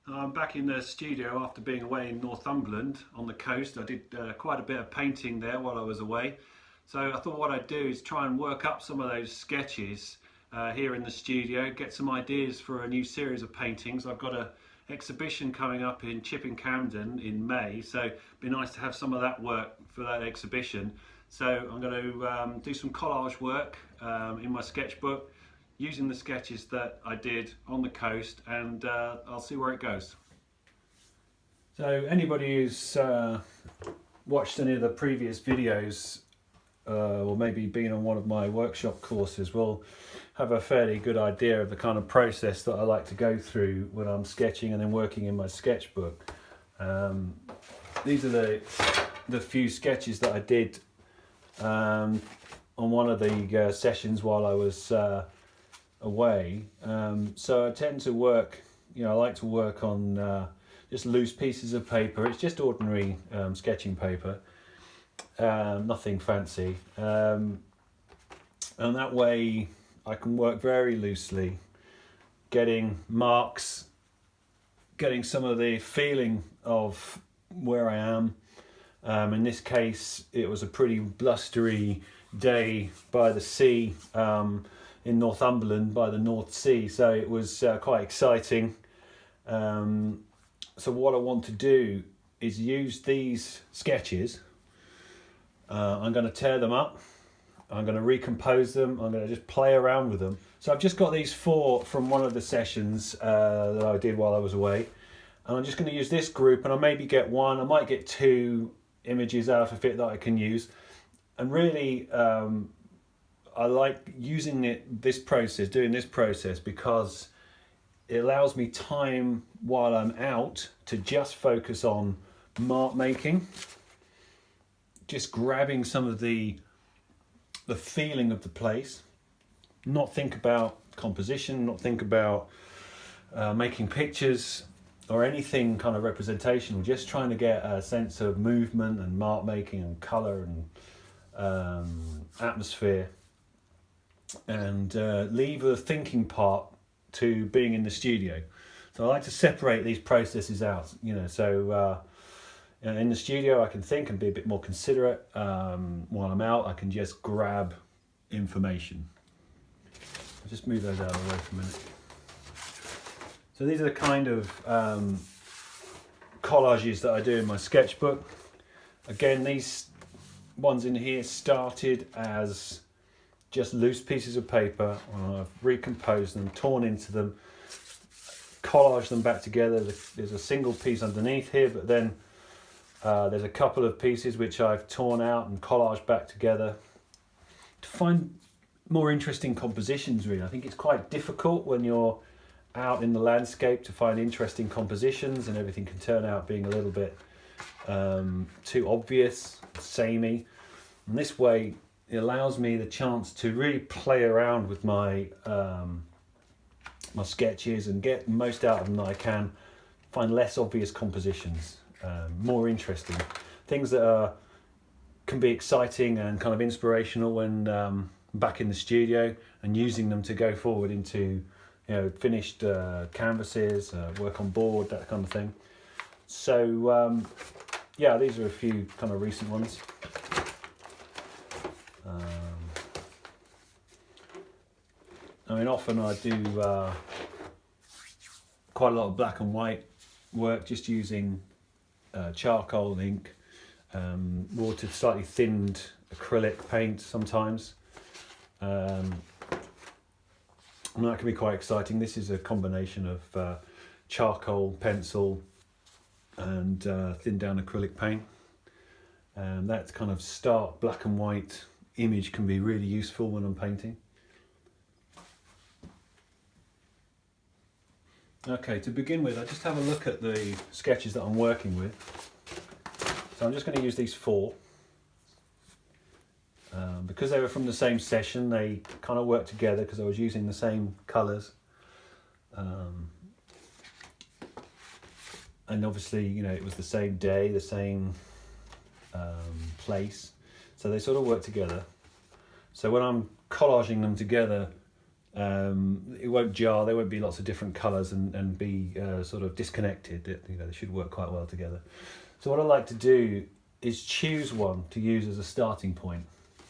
I'm back in the studio after being away in Northumberland on the coast. I did quite a bit of painting there while I was away. So I thought what I'd do is try and work up some of those sketches here in the studio, get some ideas for a new series of paintings. I've got an exhibition coming up in Chipping Campden in May, so it'd be nice to have some of that work for that exhibition. So I'm going to do some collage work in my sketchbook, using the sketches that I did on the coast, and I'll see where it goes. So anybody who's watched any of the previous videos or maybe been on one of my workshop courses will have a fairly good idea of the kind of process that I like to go through when I'm sketching and then working in my sketchbook. These are the few sketches that I did on one of the sessions while I was away. So I tend to work, I like to work on just loose pieces of paper. It's just ordinary sketching paper, nothing fancy, and that way I can work very loosely, getting marks, getting some of the feeling of where I am. In this case it was a pretty blustery day by the sea, in Northumberland by the North Sea, so it was quite exciting. So what I want to do is use these sketches. I'm going to tear them up, I'm going to recompose them, I'm going to just play around with them. So I've just got these 4 from one of the sessions that I did while I was away, and I'm just going to use this group, and I maybe get 1, I might get 2 images out of it that I can use. And really I like using doing this process, because it allows me time while I'm out to just focus on mark making, just grabbing some of the feeling of the place, not think about composition, not think about making pictures or anything kind of representational, just trying to get a sense of movement and mark making and colour and atmosphere, and leave the thinking part to being in the studio. So I like to separate these processes out, so in the studio I can think and be a bit more considerate. While I'm out I can just grab information. I'll just move those out of the way for a minute. So these are the kind of collages that I do in my sketchbook. Again, these ones in here started as just loose pieces of paper, and I've recomposed them, torn into them, collaged them back together. There's a single piece underneath here, but then there's a couple of pieces which I've torn out and collaged back together to find more interesting compositions, really. I think it's quite difficult when you're out in the landscape to find interesting compositions, and everything can turn out being a little bit too obvious, samey. And this way it allows me the chance to really play around with my my sketches and get the most out of them that I can, find less obvious compositions, more interesting things that can be exciting and kind of inspirational when back in the studio, and using them to go forward into finished canvases, work on board, that kind of thing. So yeah, these are a few kind of recent ones. I mean, often I do quite a lot of black and white work, just using charcoal ink, water, slightly thinned acrylic paint sometimes. And that can be quite exciting. This is a combination of charcoal, pencil and thinned down acrylic paint. And that kind of stark black and white image can be really useful when I'm painting. Okay, to begin with, I just have a look at the sketches that I'm working with. So I'm just going to use these 4. Because they were from the same session, they kind of work together because I was using the same colours. And obviously, it was the same day, the same place. So they sort of work together. So when I'm collaging them together, It won't jar. There won't be lots of different colours and be sort of disconnected. They should work quite well together. So what I like to do is choose one to use as a starting point.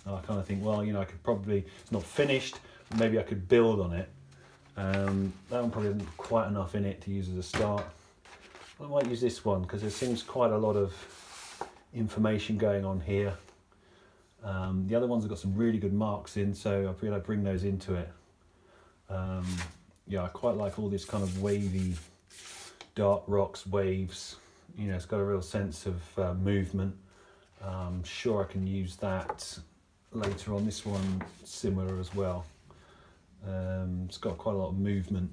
I kind of think, well, I could probably, it's not finished, but maybe I could build on it. That one probably isn't quite enough in it to use as a start. I might use this one because there seems quite a lot of information going on here. The other ones have got some really good marks in, so I feel I bring those into it. I quite like all this kind of wavy, dark rocks, waves. It's got a real sense of movement. I'm sure I can use that later on. This one similar as well. It's got quite a lot of movement,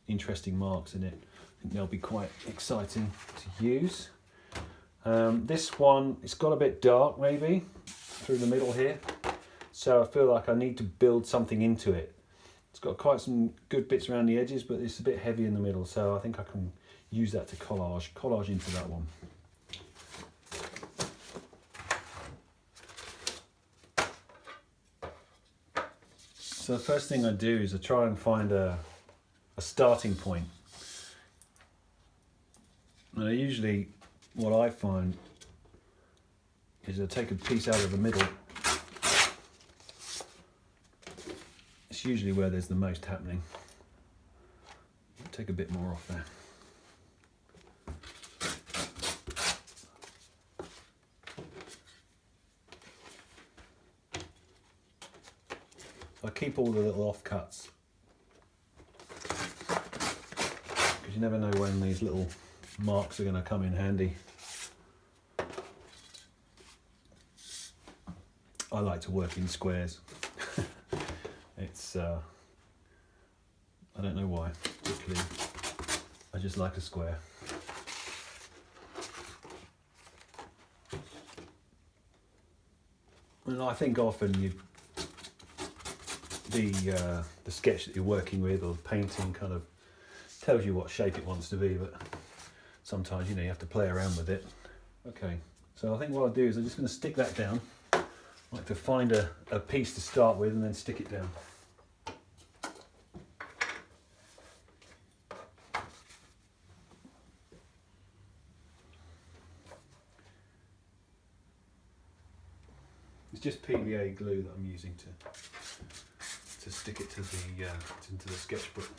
interesting marks in it. I think they'll be quite exciting to use. This one, it's got a bit dark maybe through the middle here, so I feel like I need to build something into it. It's got quite some good bits around the edges, but it's a bit heavy in the middle, so I think I can use that to collage into that one. So the first thing I do is I try and find a starting point. And usually what I find is I take a piece out of the middle. It's usually where there's the most happening. Take a bit more off there. I keep all the little offcuts because you never know when these little marks are going to come in handy. I like to work in squares. It's I don't know why particularly. I just like a square. And I think often the sketch that you're working with or the painting kind of tells you what shape it wants to be, but sometimes you have to play around with it. Okay, so I think what I'll do is I'm just going to stick that down. I like to find a piece to start with and then stick it down. It's just PVA glue that I'm using to stick it to the into the sketchbook.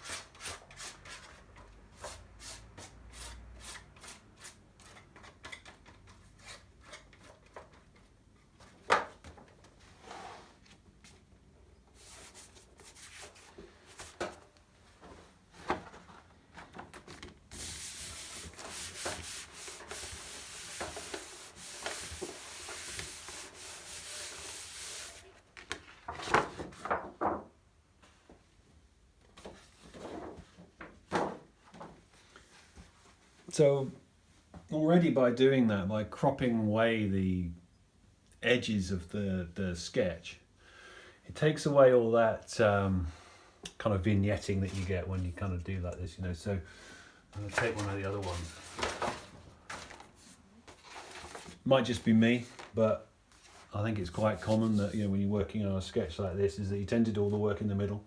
So already by doing that, by cropping away the edges of the sketch, it takes away all that kind of vignetting that you get when you kind of do like this, So I'm going to take one of the other ones. Might just be me, but I think it's quite common that when you're working on a sketch like this is that you tend to do all the work in the middle,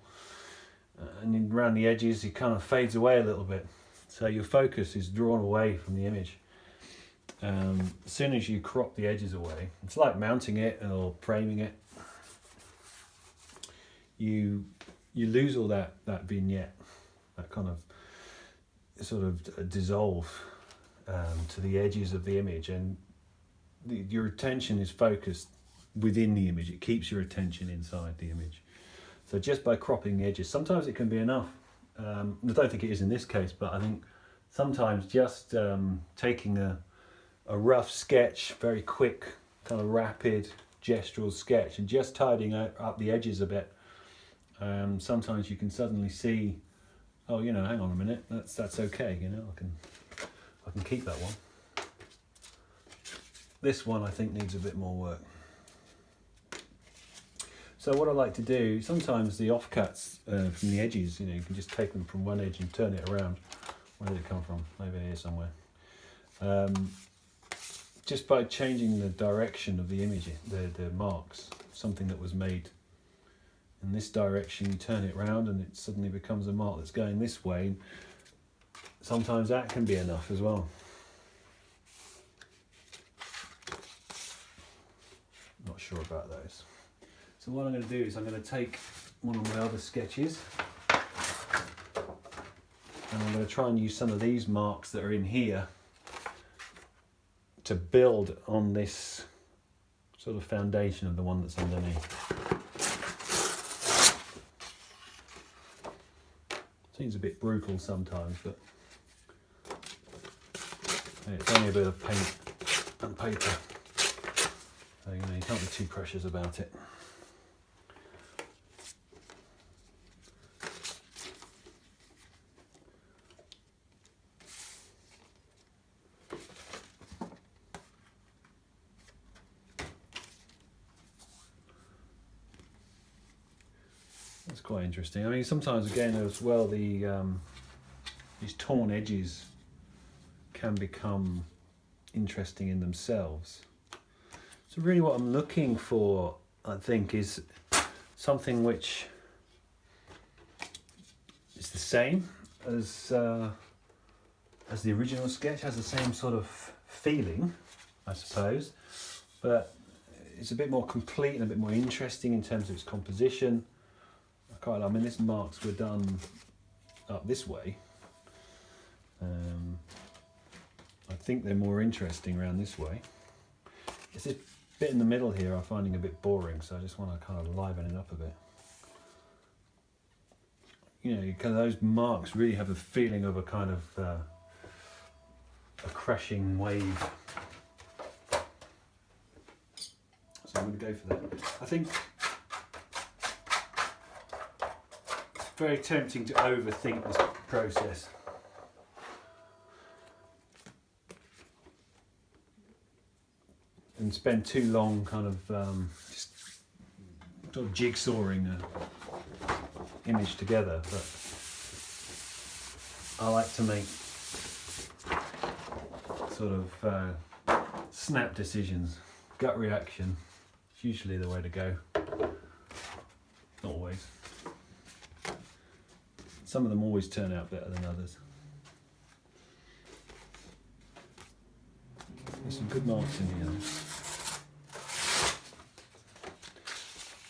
and around the edges it kind of fades away a little bit. So your focus is drawn away from the image. As soon as you crop the edges away, it's like mounting it or framing it. You lose all that vignette, that kind of sort of dissolve to the edges of the image, and your attention is focused within the image. It keeps your attention inside the image. So just by cropping the edges, sometimes it can be enough. I don't think it is in this case, but I think sometimes just taking a rough sketch, very quick, kind of rapid gestural sketch, and just tidying up the edges a bit, sometimes you can suddenly see, oh, hang on a minute, that's okay, I can keep that one. This one I think needs a bit more work. So what I like to do, sometimes the offcuts from the edges, you can just take them from one edge and turn it around. Where did it come from? Maybe here somewhere. Just by changing the direction of the image, the marks, something that was made in this direction, you turn it round and it suddenly becomes a mark that's going this way. Sometimes that can be enough as well. Not sure about those. So what I'm going to do is I'm going to take one of my other sketches and I'm going to try and use some of these marks that are in here to build on this sort of foundation of the one that's underneath. Seems a bit brutal sometimes, but it's only a bit of paint and paper, so you can't be too precious about it. That's quite interesting. I mean, sometimes again as well, these torn edges can become interesting in themselves. So really what I'm looking for, I think, is something which is the same as the original sketch, has the same sort of feeling, I suppose, but it's a bit more complete and a bit more interesting in terms of its composition. I mean, these marks were done up this way. I think they're more interesting around this way. It's this bit in the middle here I'm finding a bit boring, so I just want to kind of liven it up a bit. You know, because those marks really have a feeling of a kind of a crashing wave. So I'm going to go for that. I think it's very tempting to overthink this process. And spend too long kind of just sort of jigsawing an image together, but I like to make sort of snap decisions. Gut reaction is usually the way to go. Not always. Some of them always turn out better than others. There's some good marks in here.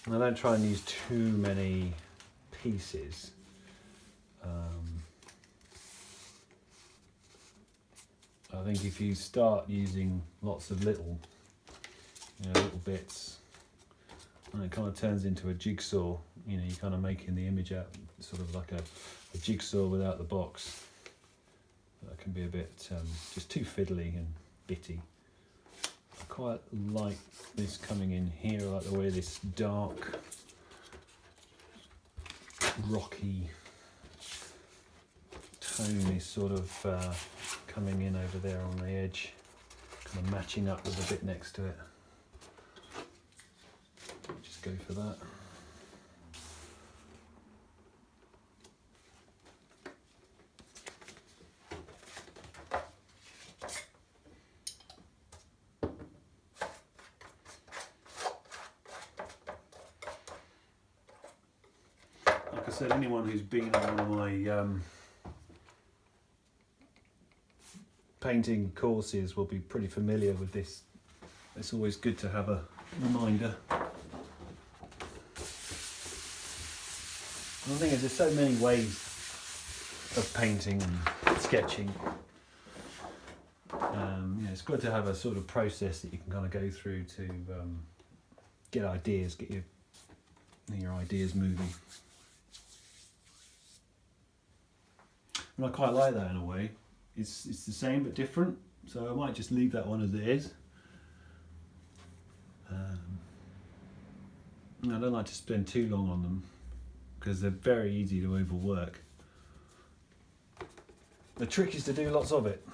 And I don't try and use too many pieces. I think if you start using lots of little bits, and it kind of turns into a jigsaw, you're kind of making the image out sort of like a jigsaw without the box. That can be a bit just too fiddly and bitty. I quite like this coming in here. I like the way this dark, rocky tone is sort of coming in over there on the edge, kind of matching up with the bit next to it. Just go for that. Like I said, anyone who's been on one of my painting courses will be pretty familiar with this. It's always good to have a reminder. And the thing is, there's so many ways of painting and sketching. It's good to have a sort of process that you can kind of go through to get ideas, get your ideas moving. And I quite like that in a way. It's the same but different, so I might just leave that one as it is. I don't like to spend too long on them because they're very easy to overwork. The trick is to do lots of it.